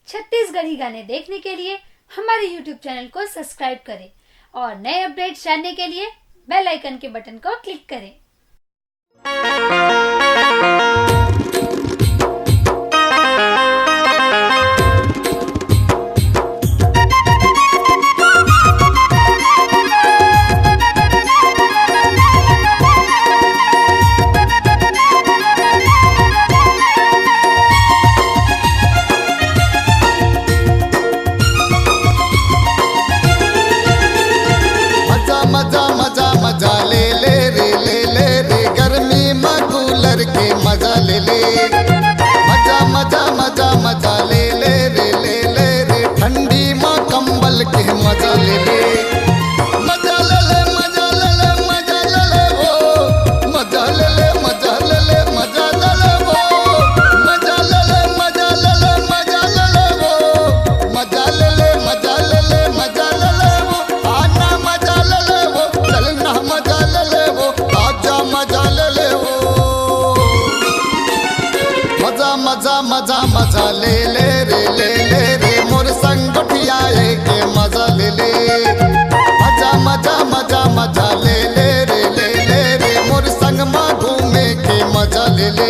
छत्तीसगढ़ी गाने देखने के लिए हमारे YouTube चैनल को सब्सक्राइब करें और नए अपडेट्स जानने के लिए बेल आइकन के बटन को क्लिक करें। मजा मजा मजा ले ले रे गर्मी में कूलर के मजा ले ले। मजा मजा मजा मजा ले ले रे ठंडी में कंबल के मजा ले ले। मजा ले ले मजा ले ले मजा ले ले वो मजा ले ले मजा ले ले मजा ले ले वो मजा ले ले मजा ले ले मजा ले ले वो मजा ले ले मजा ले ले मजा ले ले वो आना मजा ले ले वो चलना मजा ले ले वो आजा मजा ले ले वो मजा मजा मजा मजा ले ले रे मोर संग उठियाए के मजा ले ले। मजा मजा मजा मजा ले ले मोर संग माँ घूमे के मजा ले ले।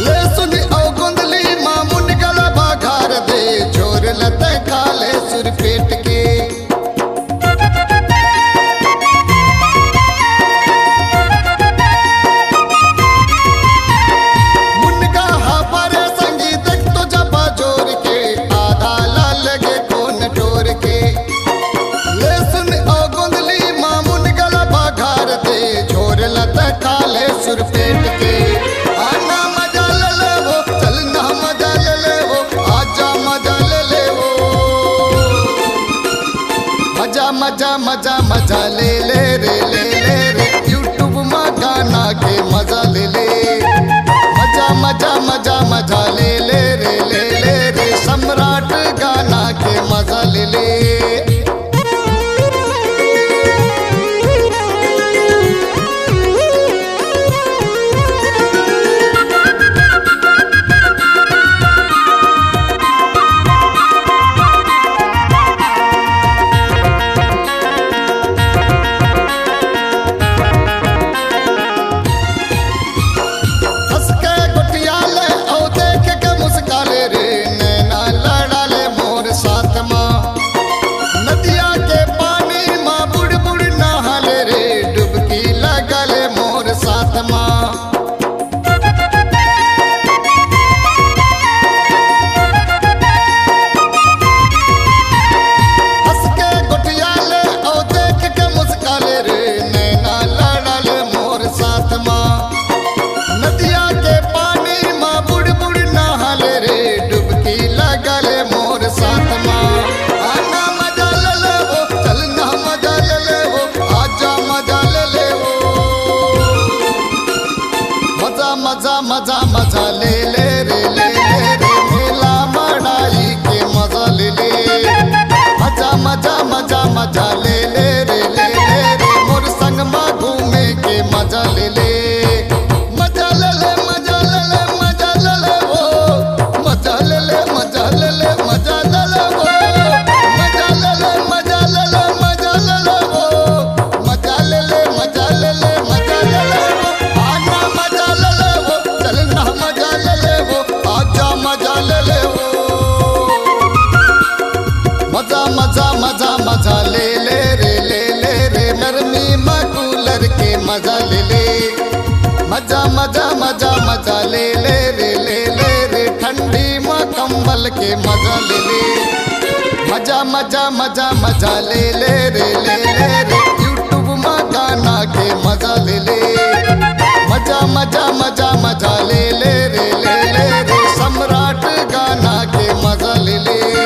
ले सुन ओ गुंदली मामुन गला बाघार दे जोर लत खाले सुर पेट के। मुनगा हाफरे संगीत तो जपा जोर के आधा ला लगे कौन टोर के। ले सुन ओ गुंदली मामुन गला बाघार दे जोर लत खाले सुर पेट के। मजा मजा मजा ले ले रे यूट्यूब में गाना के मजा ले ले। मजा मजा मजा मजा ले ले सम्राट गाना के मजा ले ले। मजा मजा मजा ले ले रे मेला मड़ाई के मजा ले ले। मजा मजा मजा मजा ले ले मोर संग माँ घूमे के मजा ले ले। मजा ले ले मजा ले ले मजा ले ले वो मजा ले ले मजा ले ले मजा ले ले वो मजा ले ले मजा ले ले मजा ले ले वो मजा ले ले मजा ले ले मजा ले ले वो आना मजा ले ले वो चलना मजा ले ले वो आजा मजा ले ले वो। मजा मजा मजा मजा ले ले रे गर्मी में कूलर के मजा ले ले। मजा मजा मजा मजा ले ले ठंडी में कंबल के मजा ले ले। मजा मजा मजा मजा ले ले यूट्यूब में गाना के मजा ले ले। मजा मजा मजा मजा ले ले सम्राट गाना के मजा ले ले।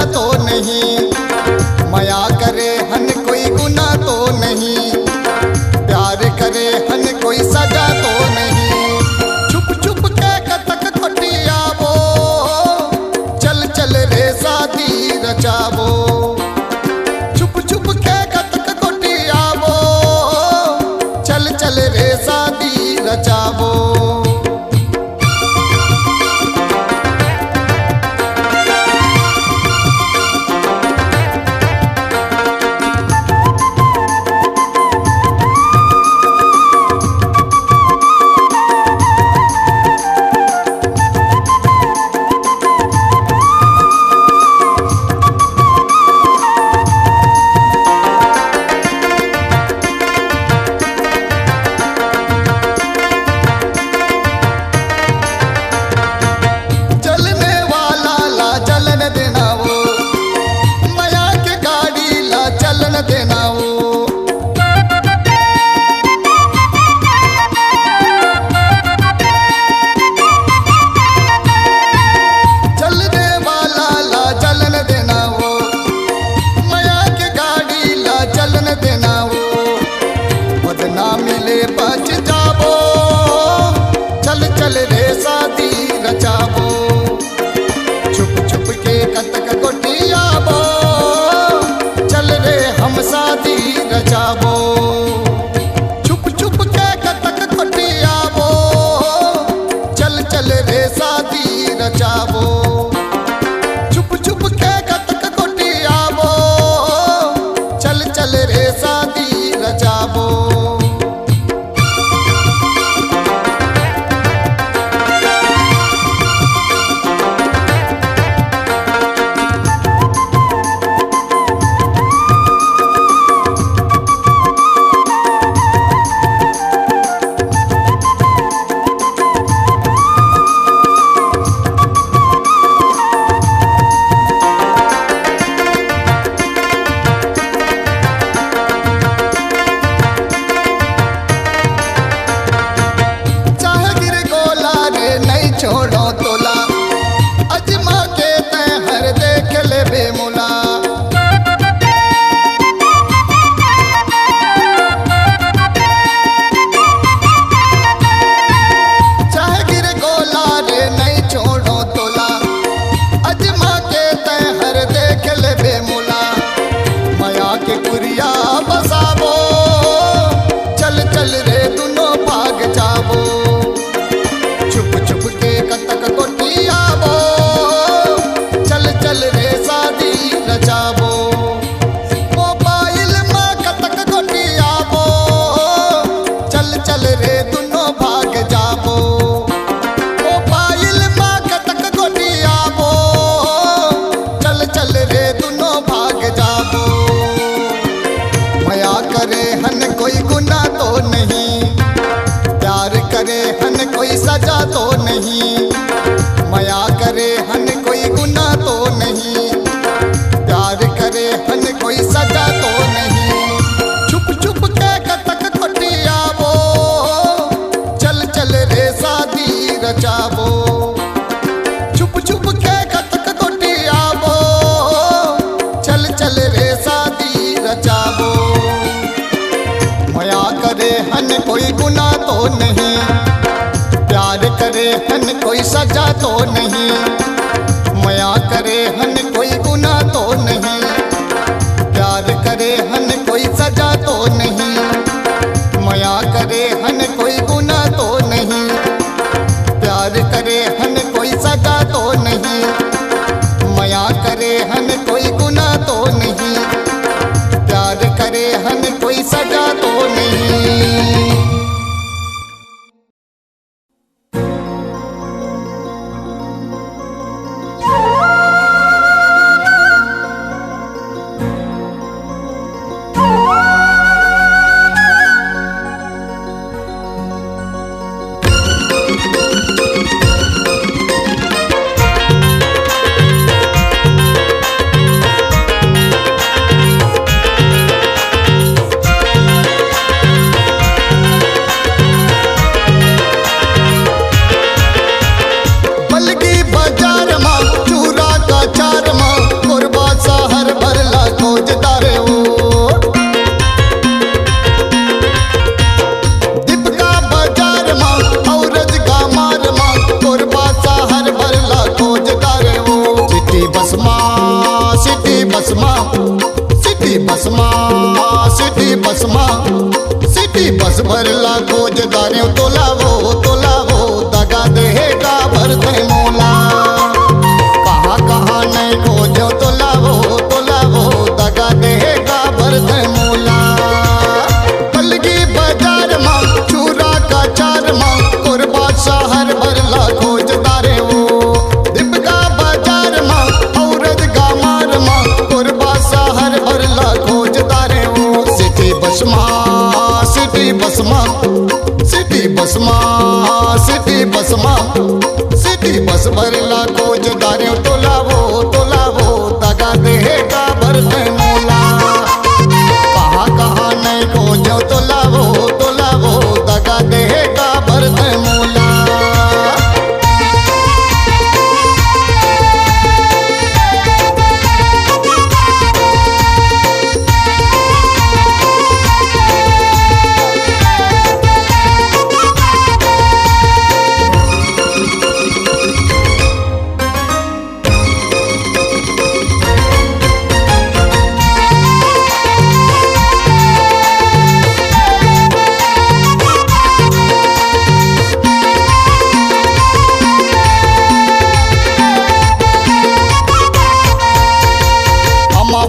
तो नहीं, माया करे हन कोई गुनाह तो नहीं, प्यार करे हन कोई सजा तो नहीं। छुप छुप के कतक कोटियावो, चल चल रे शादी रचावो। छुप छुप के कतक कोटियावो, चल चल रे शादी रचावो। बच जाबो, चल चल रे शादी रचाबो। छुप छुप के कतक कोटियाबो, चल रे हम शादी रचाबो। छुप छुप के कतक कोटियाबो, चल चल रे शादी रचाबो। छुप छुप के कतक कोटियाबो, चल चल रे शादी रचाबो। छोड़ो तोला, अजमा के तय हर देख ले बेमुला। चाहे गिर गोला रे नहीं छोड़ो तोला, अजमा के तय हर देख ले बेमुला। माया के कुरिया बसावो, चल चल रे दोनों भाग जावो। छुप छुप के कतक कोटियावो, चल चल रे शादी रचावो। मोबाइल में कतक कोटियावो, चल चल रे दोनों भाग जावो। मोबाइल में कतक कोटियावो, चल चल रे दोनों भाग जावो। माया करे हन कोई गुनाह तो नहीं, प्यार करे हन कोई सजा तो नहीं, माया करे हन कोई गुनाह तो नहीं, प्यार करे हन कोई सजा तो नहीं। छुप छुप के कतक कोटियावो, चल चल रे शादी रचावो। छुप छुप के कतक कोटियावो, चल चल रे शादी रचावो। माया करे हन कोई गुनाह तो नहीं, प्यार करे हन कोई सजा तो नहीं, माया करे हन कोई गुनाह तो नहीं, प्यार करे हन कोई सजा तो नहीं, माया करे हन कोई गुनाह तो नहीं, प्यार करे हन कोई सजा तो नहीं, माया करे हन कोई गुनाह तो नहीं, प्यार करे हन कोई सजा तो नहीं। भरला खोजदारे तोलावो दगा देगा भरते मोला। कहाँ कहाँ नहीं खोजो तोलावो दगा देगा भरते मोला। कलगी बाजार मां चूरा का चार मां कुरबा शहर भरला खोजदारे वो। दीपका बाजार मां औरत गामार मां कुरबा शहर भरला खोजदारे वो। सिटी बसमा सिटी बसमा सिटी बसमा सिटी बसमा सिटी बस भरला खोजदारे तोलावो दगा देगा भरते मोला। कहाँ कहाँ नहीं खोजो तोलावो दगा देगा भरते मोला।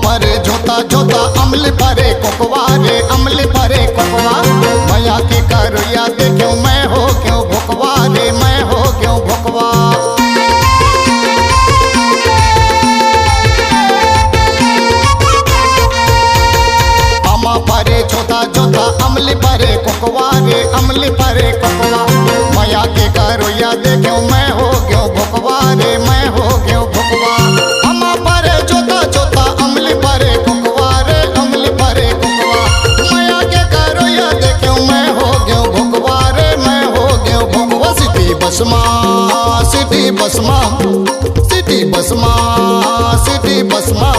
पर जोता अमल भरे कोकवा रे अमल भरे कोकवा। मैया की करुया देखो मैं हो क्यों भोकवा रे मैं हो क्यों भोकवा। अमा भरे जोता अमल भरे कोकवा रे अमल भरे कोकवा। मैया की करुया देखो मैं हो क्यों भोकवा रे मैं हो क्यों भोकवा। अमा भरे जोता अमल भरे कोकवा रे अमल भरे कोकवा। मैया के करो या देखो मैं हो गयो भोकवा रे मैं हो गयो भोकवा। सिटी बसमा सिटी बसमा सिटी बसमा सिटी बसमा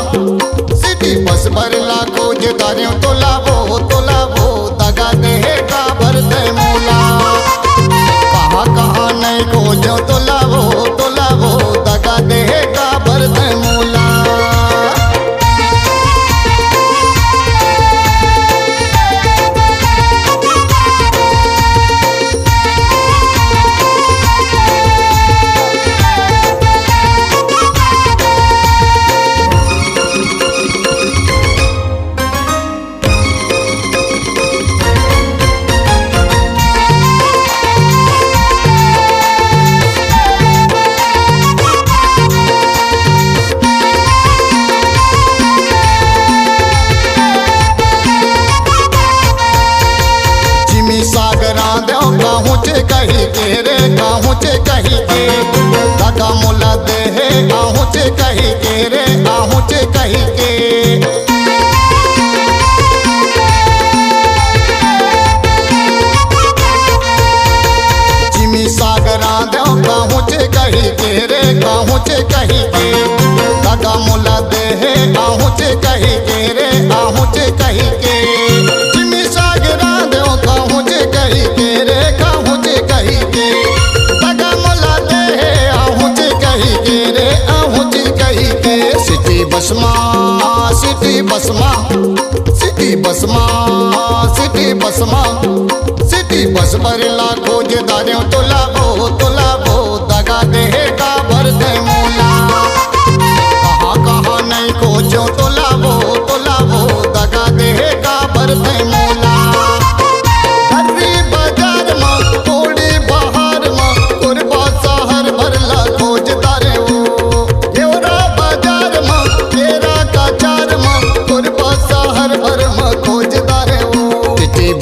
सिटी बस भरला खोजदारे तोलावो दगा देगा भरते मोला। कहाँ कहाँ नहीं खोजो तोलावो दगा देगा भरते मोला। कहीं के रे आहूँ चे कहीं के दगा मोला दे है आहूँ चे कहीं के रे आहूँ चे कहीं के। जिमी सागरा दो आहूँ चे कहीं के रे आहूँ चे कहीं के दगा मोला दे है आहूँ चे कहीं के रे आहूँ चे कहीं के। जिमी सागरा दो आहूँ चे कहीं के रे कहीं के दगा मोला दे है आहूँ चे कहीं के रे आहूँ चे कहीं के। सिटी बसमा सिटी बसमा सिटी बसमा सिटी बसमा सिटी बस भरला खोजदारे तोलावो दगा देगा भरते मोला। कहाँ कहाँ नहीं खोजो तोलावो दगा देगा भरते मोला।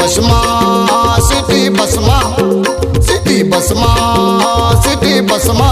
बसमा सिटी बसमा सिटी बसमा सिटी बसमा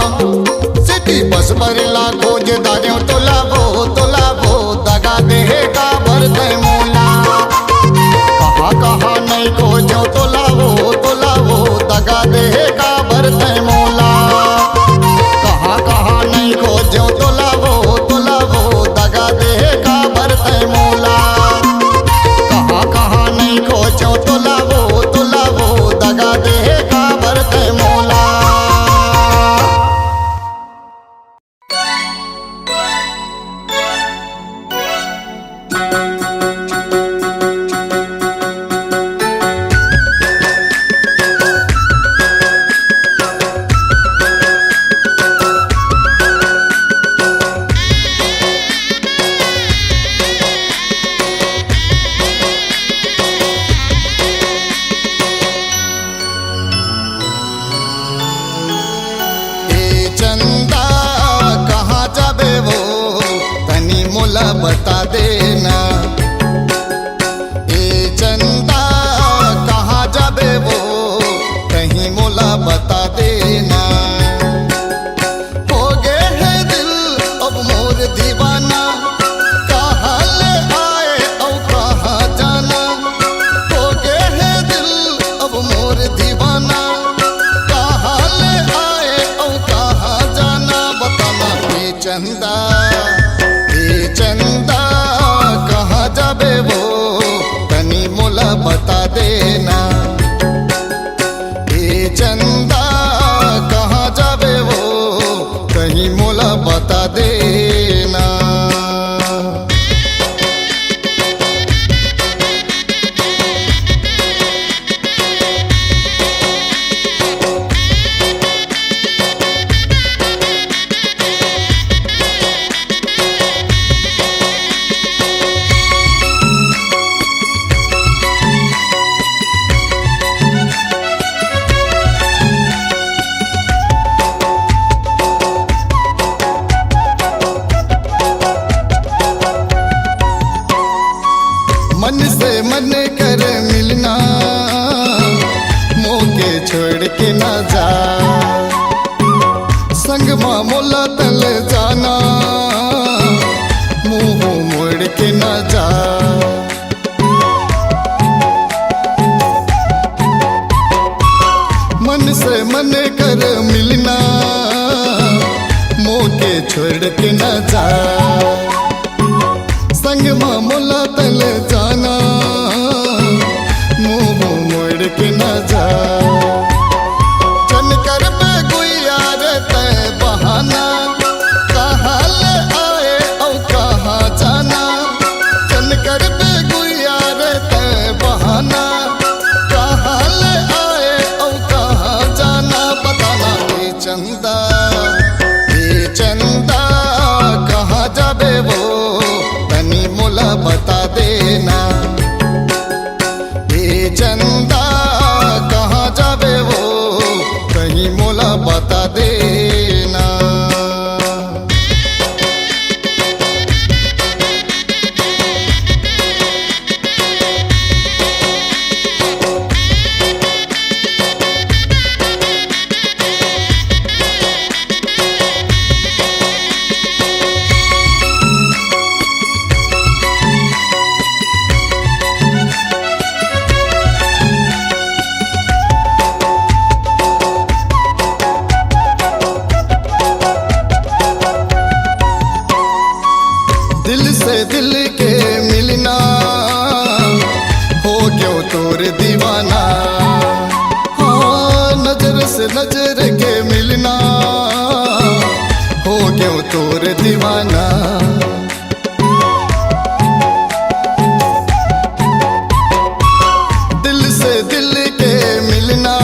चंदा कहाँ जाबे वो तनी मोला बता देना। ए चंदा कहाँ जाबे वो कहीं मोला बता देना। मन से मन कर मिलना, मोके छोड़ के ना जा। संग मोला तल जाना, मुंह मोड़ के ना जा। मन से मन कर मिलना, मोके छोड़ के ना जा। संग मोला तल जाना, मुंह मोड़ के न जा। चन कर पे कोई यार तय बहाना, कहाँ ले आए और कहाँ जाना। चन कर पे कोई यार तय बहाना, कहाँ ले आए और कहाँ जाना। बताना ए चंदा कहाँ जाबे वो मोला बता देना। ए चंदा कहाँ जाबे वो कहीं मोला बता देना। दिल से दिल के मिलना, हो क्यों तोर दीवाना। हाँ नजर से नजर के मिलना, हो क्यों तोर दीवाना। दिल से दिल के मिलना,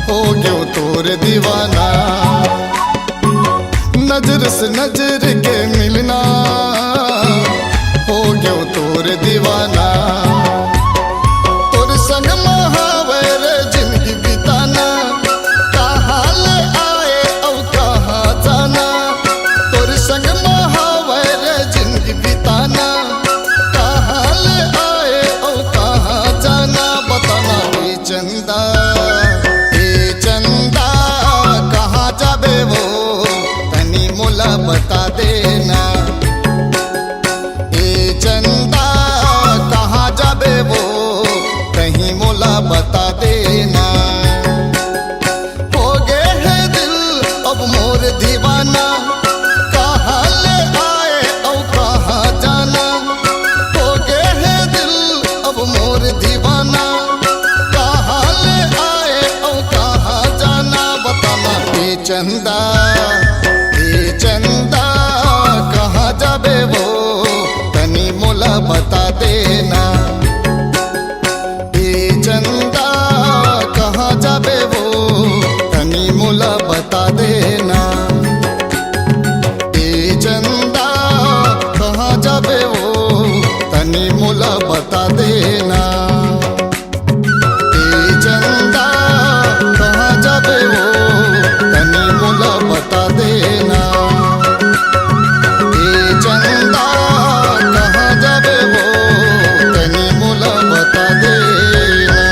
हो क्यों तोर दीवाना। नजर से नजर के मिलना, हो गयो तोर दीवाना। तोर संग महावर जिंदगी बिताना, कहाँ ले आए और कहाँ जाना। तोर संग महावर जिंदगी बिताना, कहाँ ले आए और कहाँ जाना। बताना ए चंदा कहाँ जाबे वो मोला बता देना। ए चंदा कहाँ जाबे वो कहीं मोला बता देना। हो गए है दिल अब मोर दीवाना, कहाँ ले आए और कहाँ जाना। हो गए है दिल अब मोर दीवाना, कहाँ ले आए और कहाँ जाना। बताना ए चंदा कहाँ जाबे वो तनी मोला बता देना। ए चंदा कहाँ जाबे वो तनी मोला बता देना। ए चंदा कहाँ जाबे वो तनी मोला बता देना। ए चंदा कहाँ जाबे वो तनी मोला बता देना। चंदा कहाँ जाबे वो तनी मोला बता देना।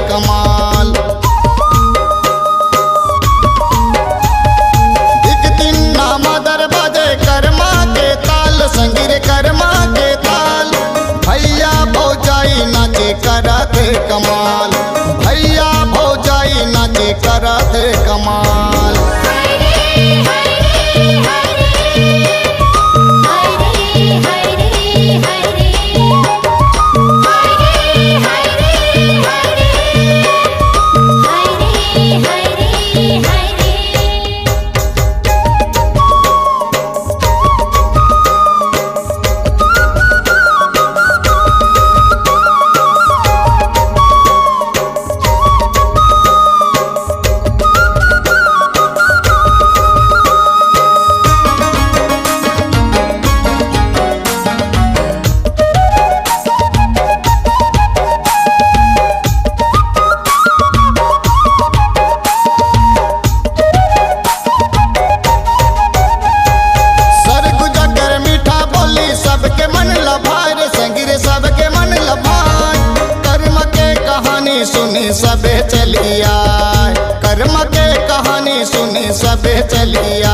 कमाल। एक दिन नामा दर बजे कर्मा के ताल, संगीरे कर्मा के ताल। भैया भौजाई नाचे करत कमाल, भैया भौजाई नाचे करत कमाल। सबके मन लभाए रे संगीरे सबके मन लभाए। कर्म के कहानी सुनी सबे चलिया, कर्म के कहानी सुनी सबे चलिया।